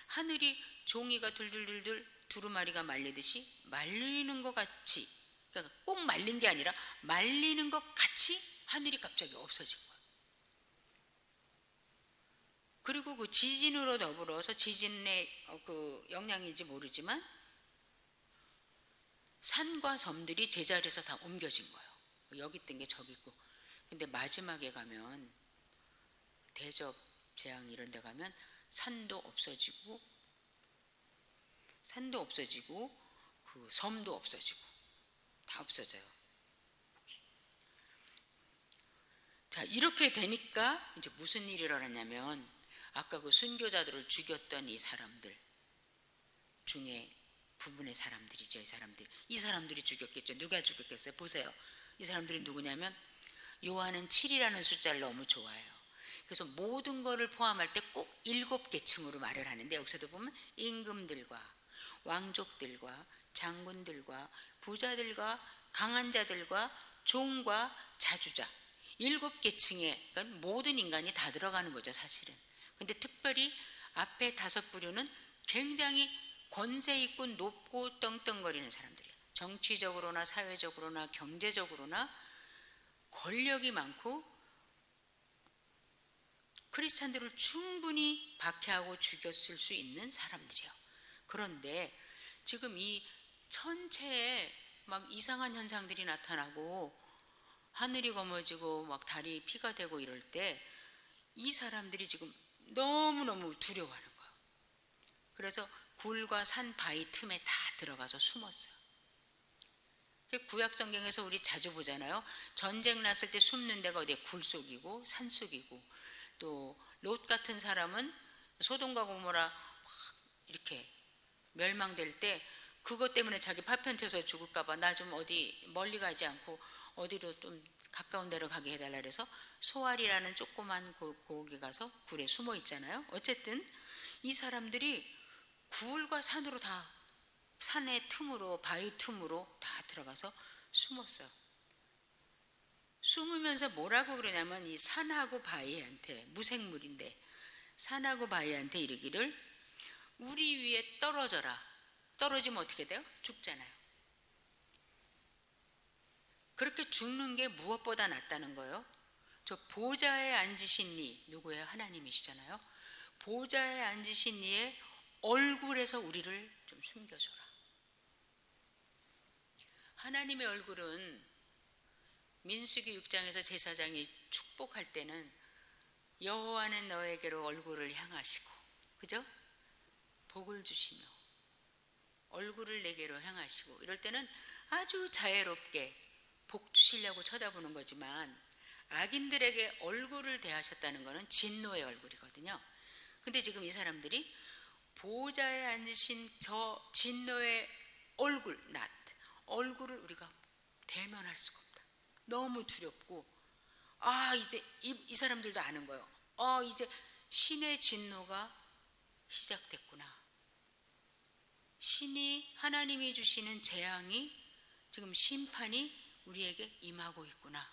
하늘이 종이가 둘둘둘둘 두루마리가 말리듯이 말리는 것 같이, 그러니까 꼭 말린 게 아니라 말리는 것 같이 하늘이 갑자기 없어진 거예요. 그리고 그 지진으로 더불어서 지진의 그 영향인지 모르지만 산과 섬들이 제자리에서 다 옮겨진 거예요. 여기 있던 게 저기 있고. 근데 마지막에 가면 대접 재앙 이런 데 가면 산도 없어지고 그 섬도 없어지고 다 없어져요. 자, 이렇게 되니까 이제 무슨 일이 일어나냐면 아까 그 순교자들을 죽였던 이 사람들 중에 부분의 사람들이죠. 이 사람들이 죽였겠죠. 누가 죽였겠어요? 보세요. 이 사람들이 누구냐면 요한은 7이라는 숫자를 너무 좋아해요. 그래서 모든 것을 포함할 때 꼭 7계층으로 말을 하는데 여기서도 보면 임금들과 왕족들과 장군들과 부자들과 강한 자들과 종과 자주자 7계층에, 그러니까 모든 인간이 다 들어가는 거죠, 사실은. 근데 특별히 앞에 5부류는 굉장히 권세 있고 높고 떵떵거리는 사람들이에요. 정치적으로나 사회적으로나 경제적으로나 권력이 많고 크리스찬들을 충분히 박해하고 죽였을 수 있는 사람들이에요. 그런데 지금 이 천체에 막 이상한 현상들이 나타나고 하늘이 검어지고 막 달이 피가 되고 이럴 때 이 사람들이 지금 너무너무 두려워하는 거예요. 그래서 굴과 산 바위 틈에 다 들어가서 숨었어요. 구약 성경에서 우리 자주 보잖아요. 전쟁 났을 때 숨는 데가 어디에 굴 속이고 산 속이고, 또 롯 같은 사람은 소돔과 고모라 막 이렇게 멸망될 때 그것 때문에 자기 파편 튀어서 죽을까봐 나 좀 어디 멀리 가지 않고 어디로 좀 가까운 데로 가게 해달라 그래서 소알이라는 조그만 고기 가서 굴에 숨어 있잖아요. 어쨌든 이 사람들이 굴과 산으로 다, 산의 틈으로 바위 틈으로 다 들어가서 숨었어요. 숨으면서 뭐라고 그러냐면 이 산하고 바위한테, 무생물인데 산하고 바위한테 이르기를 우리 위에 떨어져라. 떨어지면 어떻게 돼요? 죽잖아요. 그렇게 죽는 게 무엇보다 낫다는 거예요. 저 보좌에 앉으신 이, 누구예요? 하나님이시잖아요. 보좌에 앉으신 이의 얼굴에서 우리를 좀 숨겨줘라. 하나님의 얼굴은 민수기 6장에서 제사장이 축복할 때는 여호와는 너에게로 얼굴을 향하시고, 그죠? 복을 주시며 얼굴을 내게로 향하시고, 이럴 때는 아주 자애롭게 복 주시려고 쳐다보는 거지만 악인들에게 얼굴을 대하셨다는 것은 진노의 얼굴이거든요. 근데 지금 이 사람들이 보좌에 앉으신 저 진노의 얼굴, 얼굴을 우리가 대면할 수가 없다. 너무 두렵고, 이제 이 사람들도 아는 거예요. 이제 신의 진노가 시작됐구나. 신이, 하나님이 주시는 재앙이, 지금 심판이 우리에게 임하고 있구나.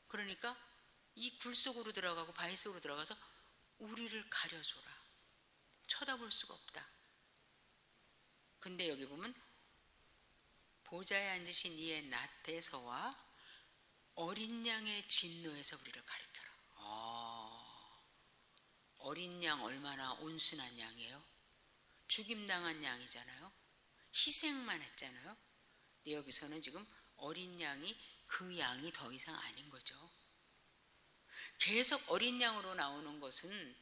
그러니까 이 굴 속으로 들어가고 바위 속으로 들어가서 우리를 가려줘라. 쳐다볼 수가 없다. 근데 여기 보면 보좌에 앉으신 이의 낫에서와 어린 양의 진노에서 우리를 가리켜라. 어린 양 얼마나 온순한 양이에요. 죽임당한 양이잖아요. 희생만 했잖아요. 근데 여기서는 지금 어린 양이 그 양이 더 이상 아닌 거죠. 계속 어린 양으로 나오는 것은,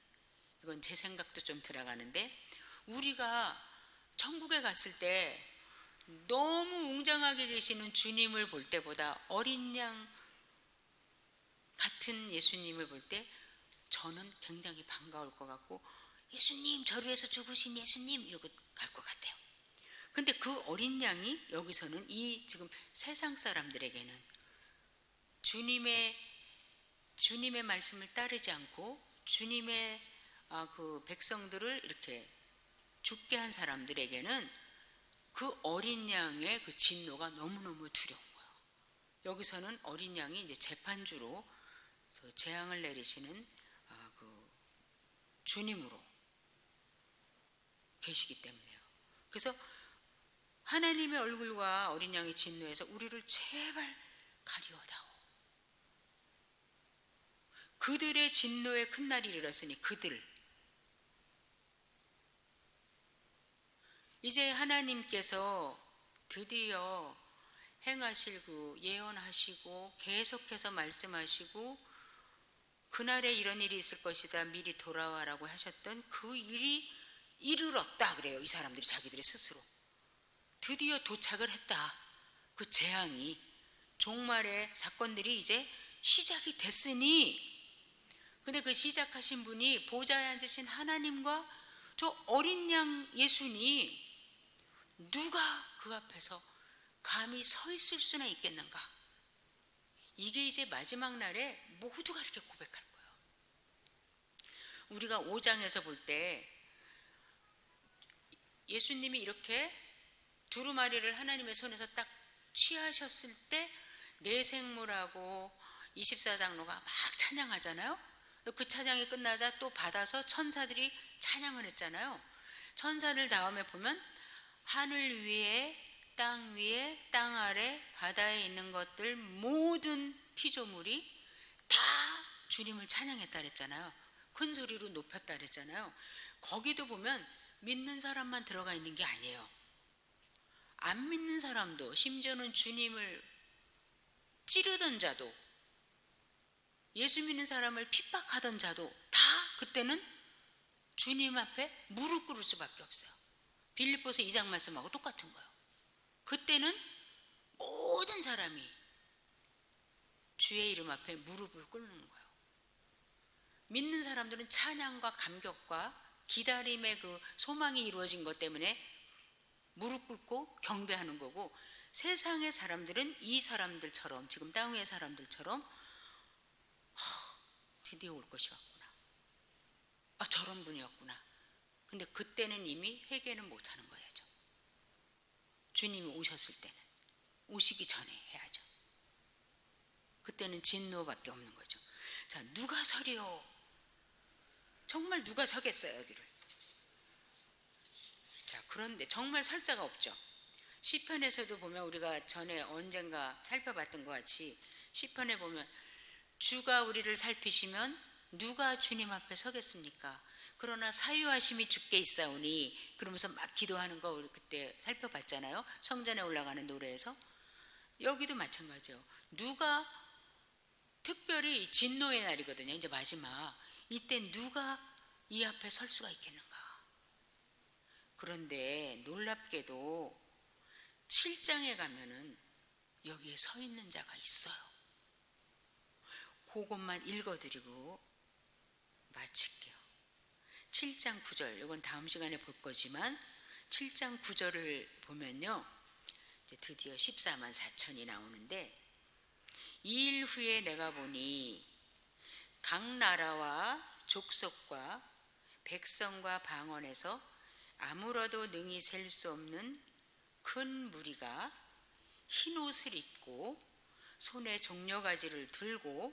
이건 제 생각도 좀 들어가는데, 우리가 천국에 갔을 때 너무 웅장하게 계시는 주님을 볼 때보다 어린 양 같은 예수님을 볼 때 저는 굉장히 반가울 것 같고, 예수님, 저를 위해서 죽으신 예수님, 이러고 갈 것 같아요. 근데 그 어린 양이 여기서는 이 지금 세상 사람들에게는 주님의 말씀을 따르지 않고 주님의 그 백성들을 이렇게 죽게 한 사람들에게는 그 어린 양의 그 진노가 너무너무 두려운 거예요. 여기서는 어린 양이 이제 재판주로 또 재앙을 내리시는 그 주님으로 계시기 때문에요. 그래서 하나님의 얼굴과 어린 양의 진노에서 우리를 제발 가리워다오. 그들의 진노의 큰 날이 이르렀으니 그들, 이제 하나님께서 드디어 행하실 그 예언하시고 계속해서 말씀하시고 그날에 이런 일이 있을 것이다 미리 돌아와라고 하셨던 그 일이 이르렀다 그래요. 이 사람들이 자기들이 스스로 드디어 도착을 했다. 그 재앙이 종말의 사건들이 이제 시작이 됐으니, 근데 그 시작하신 분이 보좌에 앉으신 하나님과 저 어린 양 예수니 누가 그 앞에서 감히 서 있을 수나 있겠는가? 이게 이제 마지막 날에 모두가 이렇게 고백할 거예요. 우리가 5장에서 볼 때 예수님이 이렇게 두루마리를 하나님의 손에서 딱 취하셨을 때 내생물하고 24장로가 막 찬양하잖아요. 그 찬양이 끝나자 또 받아서 천사들이 찬양을 했잖아요. 천사들 다음에 보면 하늘 위에 땅 위에 땅 아래 바다에 있는 것들 모든 피조물이 다 주님을 찬양했다 그랬잖아요. 큰 소리로 높였다 그랬잖아요. 거기도 보면 믿는 사람만 들어가 있는 게 아니에요. 안 믿는 사람도, 심지어는 주님을 찌르던 자도, 예수 믿는 사람을 핍박하던 자도 다 그때는 주님 앞에 무릎 꿇을 수밖에 없어요. 빌립보서 2장 말씀하고 똑같은 거예요. 그때는 모든 사람이 주의 이름 앞에 무릎을 꿇는 거예요. 믿는 사람들은 찬양과 감격과 기다림의 그 소망이 이루어진 것 때문에 무릎 꿇고 경배하는 거고, 세상의 사람들은 이 사람들처럼, 지금 땅 위의 사람들처럼 드디어 올 것이 왔구나, 저런 분이었구나. 근데 그때는 이미 회개는 못하는 거예요. 주님이 오셨을 때는, 오시기 전에 해야죠. 그때는 진노밖에 없는 거죠. 자, 누가 서리요? 정말 누가 서겠어요 여기를? 자, 그런데 정말 설 자가 없죠. 시편에서도 보면 우리가 전에 언젠가 살펴봤던 것 같이 시편에 보면 주가 우리를 살피시면 누가 주님 앞에 서겠습니까? 그러나 사유하심이 주께 있사오니, 그러면서 막 기도하는 거 우리 그때 살펴봤잖아요. 성전에 올라가는 노래에서. 여기도 마찬가지예요. 누가, 특별히 진노의 날이거든요. 이제 마지막 이때 누가 이 앞에 설 수가 있겠는가? 그런데 놀랍게도 7장에 가면은 여기에 서 있는 자가 있어요. 그것만 읽어드리고 마칠게요. 7장 9절, 이건 다음 시간에 볼 거지만 7장 9절을 보면요, 이제 드디어 14만 4천이 나오는데, 이 일 후에 내가 보니 각 나라와 족속과 백성과 방언에서 아무라도 능히 셀 수 없는 큰 무리가 흰 옷을 입고 손에 종려가지를 들고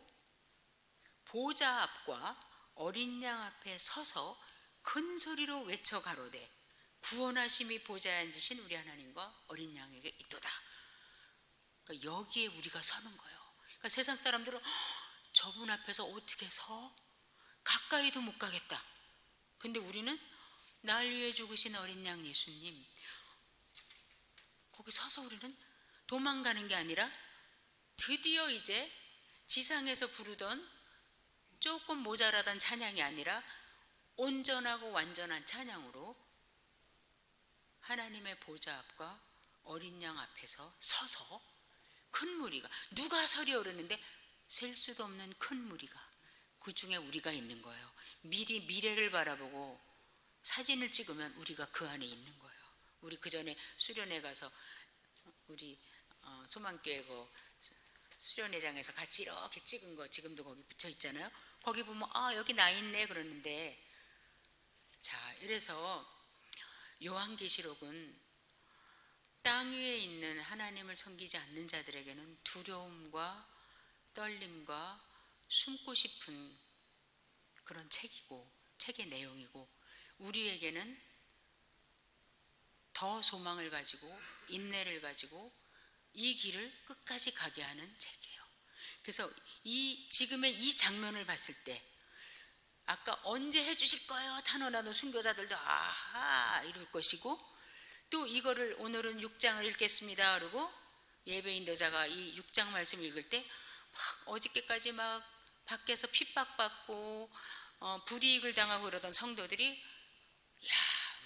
보좌 앞과 어린 양 앞에 서서 큰 소리로 외쳐 가로되 구원하심이 보좌에 앉으신 우리 하나님과 어린 양에게 있도다. 그러니까 여기에 우리가 서는 거예요. 그러니까 세상 사람들은 저분 앞에서 어떻게 서? 가까이도 못 가겠다. 근데 우리는 날 위해 죽으신 어린 양 예수님, 거기 서서 우리는 도망가는 게 아니라 드디어 이제 지상에서 부르던 조금 모자라던 찬양이 아니라 온전하고 완전한 찬양으로 하나님의 보좌 앞과 어린 양 앞에서 서서 큰 무리가, 누가 서려 그러는데 셀 수도 없는 큰 무리가, 그 중에 우리가 있는 거예요. 미리 미래를 바라보고 사진을 찍으면 우리가 그 안에 있는 거예요. 우리 그 전에 수련회 가서 우리 소망교회 그 수련회장에서 같이 이렇게 찍은 거 지금도 거기 붙여 있잖아요. 거기 보면 여기 나 있네 그러는데, 자, 이래서 요한계시록은 땅 위에 있는 하나님을 섬기지 않는 자들에게는 두려움과 떨림과 숨고 싶은 그런 책이고 책의 내용이고 우리에게는 더 소망을 가지고 인내를 가지고 이 길을 끝까지 가게 하는 책이에요. 그래서 지금의 이 장면을 봤을 때 아까 언제 해주실 거예요? 탄원하는 순교자들도 아하 이럴 것이고 또 이거를 오늘은 6장을 읽겠습니다. 그러고 예배 인도자가 이 6장 말씀 읽을 때 막 어저께까지 막 밖에서 핍박받고 불이익을 당하고 그러던 성도들이 야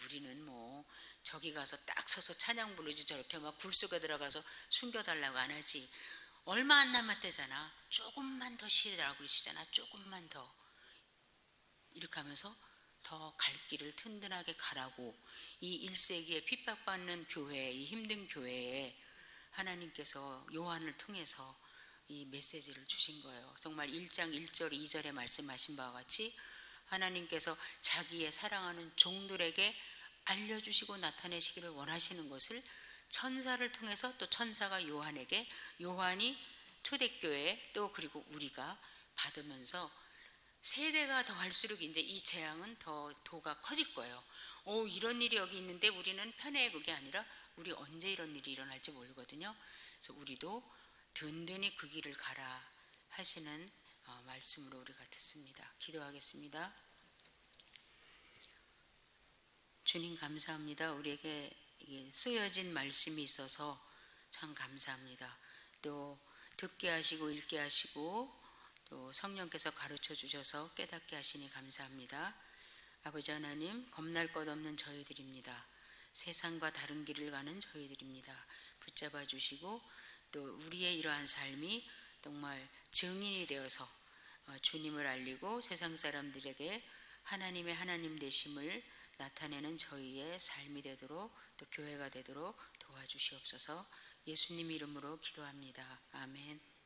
우리는 뭐 저기 가서 딱 서서 찬양 부르지 저렇게 막 굴 속에 들어가서 숨겨달라고 안 하지. 얼마 안 남았대잖아. 조금만 더 쉬라고 그러시잖아. 조금만 더. 이렇게 하면서 더 갈 길을 튼튼하게 가라고 이 1세기에 핍박받는 교회, 이 힘든 교회에 하나님께서 요한을 통해서 이 메시지를 주신 거예요. 정말 1장 1절 2절에 말씀하신 바와 같이 하나님께서 자기의 사랑하는 종들에게 알려주시고 나타내시기를 원하시는 것을 천사를 통해서 또 천사가 요한에게 요한이 초대교회 또 그리고 우리가 받으면서 세대가 더 갈수록 이제 이 재앙은 더 도가 커질 거예요. 이런 일이 여기 있는데 우리는 편해 그게 아니라 우리 언제 이런 일이 일어날지 모르거든요. 그래서 우리도 든든히 그 길을 가라 하시는 말씀으로 우리가 듣습니다. 기도하겠습니다. 주님 감사합니다. 우리에게 쓰여진 말씀이 있어서 참 감사합니다. 또 듣게 하시고 읽게 하시고 또 성령께서 가르쳐 주셔서 깨닫게 하시니 감사합니다. 아버지 하나님 겁날 것 없는 저희들입니다. 세상과 다른 길을 가는 저희들입니다. 붙잡아 주시고 또 우리의 이러한 삶이 정말 증인이 되어서 주님을 알리고 세상 사람들에게 하나님의 하나님 되심을 나타내는 저희의 삶이 되도록 또 교회가 되도록 도와주시옵소서. 예수님 이름으로 기도합니다. 아멘.